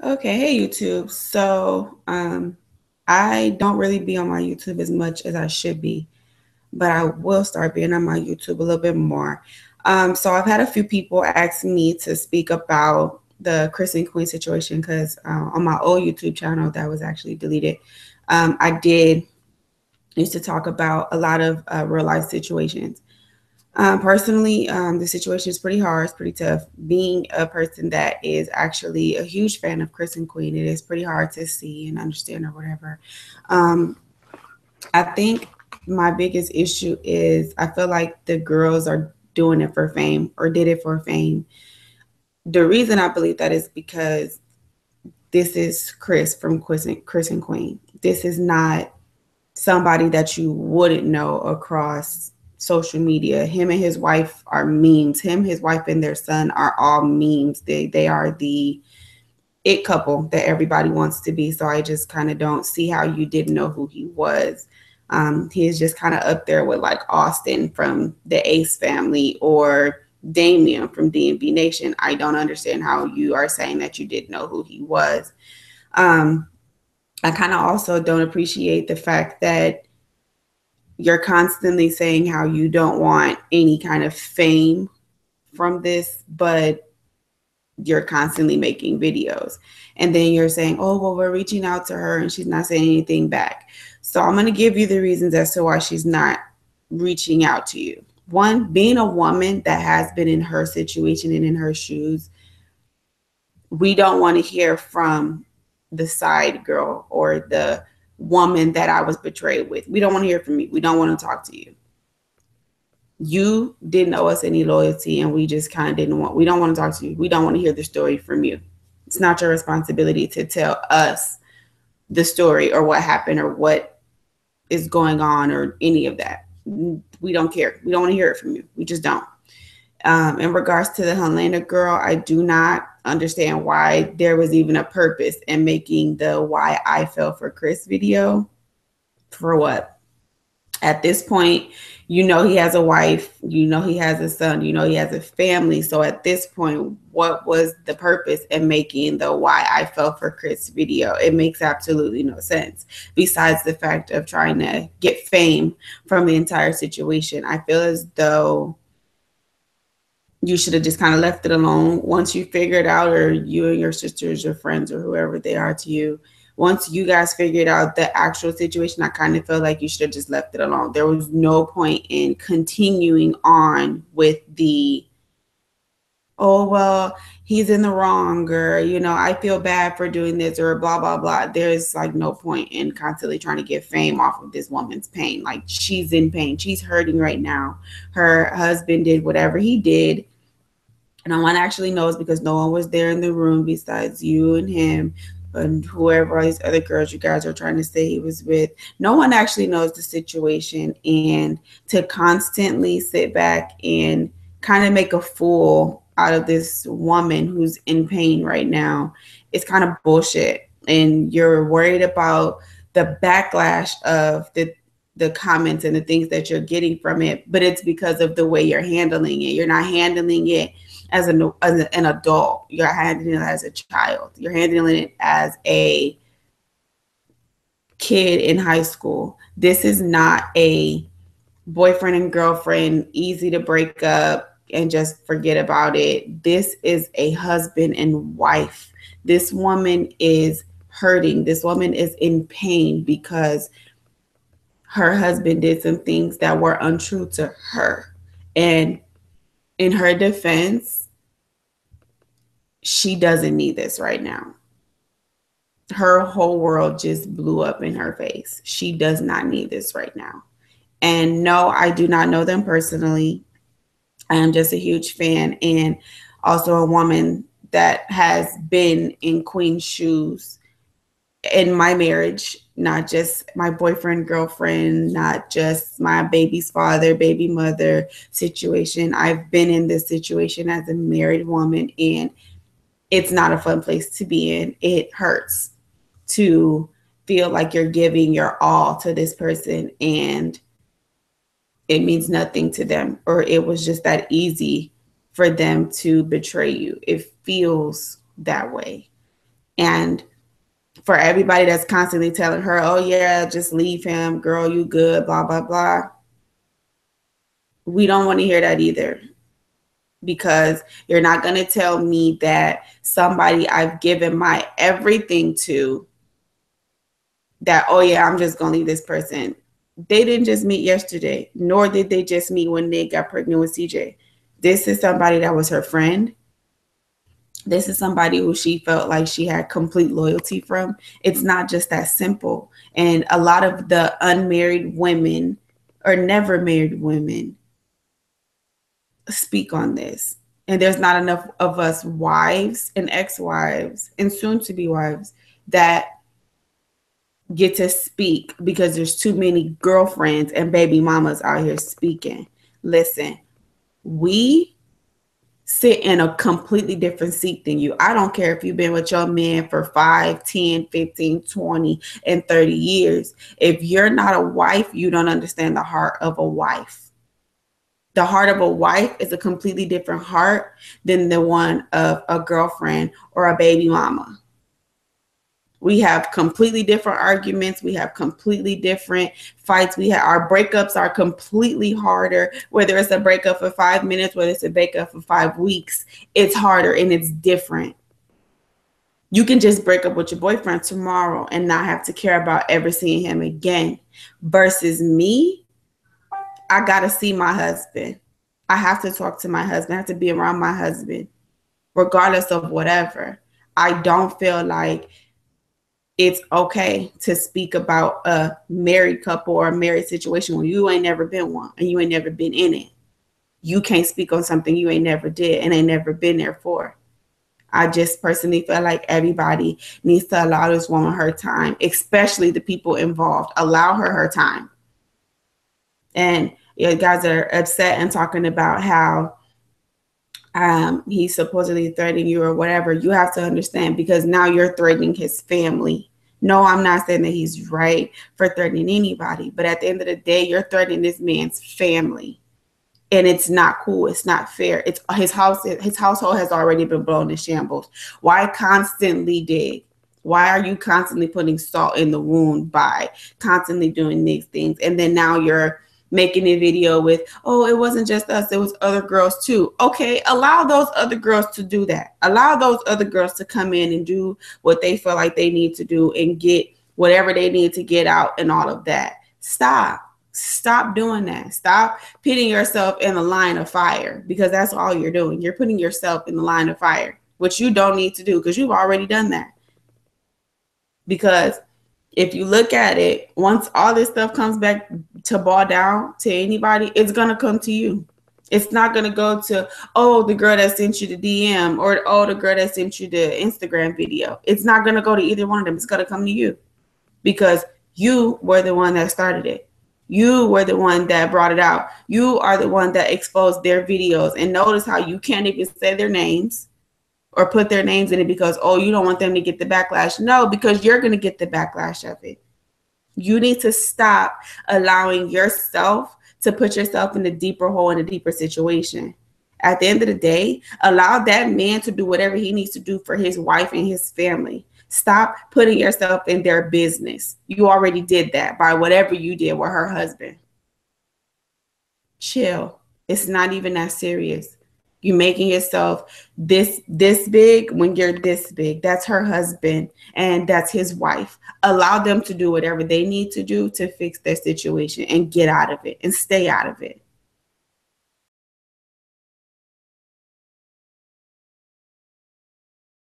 Okay, hey YouTube. I don't really be on my YouTube as much as I should be, but I will start being on my YouTube a little bit more. So I've had a few people ask me to speak about the Chris and Queen situation because on my old YouTube channel that was actually deleted, I did used to talk about a lot of real life situations. Personally, the situation is pretty hard. It's pretty tough. Being a person that is actually a huge fan of Chris and Queen, it is pretty hard to see and understand or whatever. Um, I think my biggest issue is I feel like the girls are doing it for fame or did it for fame. The reason I believe that is because this is Chris from Chris and Queen. This is not somebody that you wouldn't know across social media. Him and his wife are memes. Him, his wife, and their son are all memes. They are the it couple that everybody wants to be. So I just kind of don't see how you didn't know who he was. He is just kind of up there with like Austin from the Ace family or Damien from DMV Nation. I don't understand how you are saying that you didn't know who he was. Um, I kind of also don't appreciate the fact that you're constantly saying how you don't want any kind of fame from this, but you're constantly making videos. And then you're saying, oh, well, we're reaching out to her and she's not saying anything back. So I'm going to give you the reasons as to why she's not reaching out to you. One, being a woman that has been in her situation and in her shoes, we don't want to hear from the side girl or the woman that I was betrayed with. We don't want to hear from you. We don't want to talk to you. You didn't owe us any loyalty and we just kind of we don't want to talk to you. We don't want to hear the story from you. It's not your responsibility to tell us the story or what happened or what is going on or any of that. We don't care. We don't want to hear it from you. We just don't. In regards to the Helena girl, I do not understand why there was even a purpose in making the why I fell for Chris video. For what? At this point, you know he has a wife, you know he has a son, you know he has a family. So at this point, what was the purpose in making the why I fell for Chris video? It makes absolutely no sense. Besides the fact of trying to get fame from the entire situation, I feel as though you should have just kind of left it alone once you figure it out, or you and your sisters or friends or whoever they are to you. Once you guys figured out the actual situation, I kind of feel like you should have just left it alone. There was no point in continuing on with the, oh, well, he's in the wrong, or, I feel bad for doing this, or blah, blah, blah. There's like no point in constantly trying to get fame off of this woman's pain. Like, she's in pain. She's hurting right now. Her husband did whatever he did. No one actually knows because no one was there in the room besides you and him and whoever all these other girls you guys are trying to say he was with. No one actually knows the situation. And to constantly sit back and kind of make a fool out of this woman who's in pain right now, it's kind of bullshit. And you're worried about the backlash of the comments and the things that you're getting from it, but it's because of the way you're handling it. You're not handling it as an adult. You're handling it as a child. You're handling it as a kid in high school. This is not a boyfriend and girlfriend, easy to break up and just forget about it. This is a husband and wife. This woman is hurting. This woman is in pain because her husband did some things that were untrue to her. And in her defense, she doesn't need this right now. Her whole world just blew up in her face. She does not need this right now. And no, I do not know them personally. I am just a huge fan and also a woman that has been in Queen's shoes in my marriage, not just my boyfriend, girlfriend, not just my baby's father, baby mother situation. I've been in this situation as a married woman, and it's not a fun place to be in. It hurts to feel like you're giving your all to this person and it means nothing to them, or it was just that easy for them to betray you. It feels that way. And for everybody that's constantly telling her, oh yeah, just leave him, girl, you good, blah, blah, blah. We don't want to hear that either, because you're not going to tell me that somebody I've given my everything to, that, oh yeah, I'm just going to leave this person. They didn't just meet yesterday, nor did they just meet when they got pregnant with CJ. This is somebody that was her friend. This is somebody who she felt like she had complete loyalty from. It's not just that simple. And a lot of the unmarried women or never married women speak on this. And there's not enough of us wives and ex-wives and soon to be wives that get to speak, because there's too many girlfriends and baby mamas out here speaking. Listen, we sit in a completely different seat than you. I don't care if you've been with your man for 5, 10, 15, 20, and 30 years. If you're not a wife, you don't understand the heart of a wife. The heart of a wife is a completely different heart than the one of a girlfriend or a baby mama. We have completely different arguments. We have completely different fights. Our breakups are completely harder, whether it's a breakup for 5 minutes, whether it's a breakup for 5 weeks, it's harder and it's different. You can just break up with your boyfriend tomorrow and not have to care about ever seeing him again. Versus me, I got to see my husband. I have to talk to my husband. I have to be around my husband, regardless of whatever. I don't feel like it's okay to speak about a married couple or a married situation when you ain't never been one and you ain't never been in it. You can't speak on something you ain't never did and ain't never been there for. I just personally feel like everybody needs to allow this woman her time, especially the people involved. Allow her time. And you guys are upset and talking about how he's supposedly threatening you or whatever. You have to understand, because now you're threatening his family. No, I'm not saying that he's right for threatening anybody, but at the end of the day, you're threatening this man's family, and it's not cool. It's not fair. It's his house. His household has already been blown in shambles. Why constantly dig? Why are you constantly putting salt in the wound by constantly doing these things? And then now you're making a video with, oh, it wasn't just us, it was other girls too. Okay, allow those other girls to do that. Allow those other girls to come in and do what they feel like they need to do and get whatever they need to get out and all of that. Stop doing that. Stop putting yourself in the line of fire, because that's all you're doing. You're putting yourself in the line of fire, which you don't need to do, because you've already done that. Because if you look at it, once all this stuff comes back to boil down to anybody, it's going to come to you. It's not going to go to, oh, the girl that sent you the DM, or, oh, the girl that sent you the Instagram video. It's not going to go to either one of them. It's going to come to you, because you were the one that started it. You were the one that brought it out. You are the one that exposed their videos. And notice how you can't even say their names or put their names in it because, oh, you don't want them to get the backlash. No, because you're going to get the backlash of it. You need to stop allowing yourself to put yourself in a deeper hole, in a deeper situation. At the end of the day, allow that man to do whatever he needs to do for his wife and his family. Stop putting yourself in their business. You already did that by whatever you did with her husband. Chill. It's not even that serious. You're making yourself this big when you're this big. That's her husband and that's his wife. Allow them to do whatever they need to do to fix their situation and get out of it and stay out of it.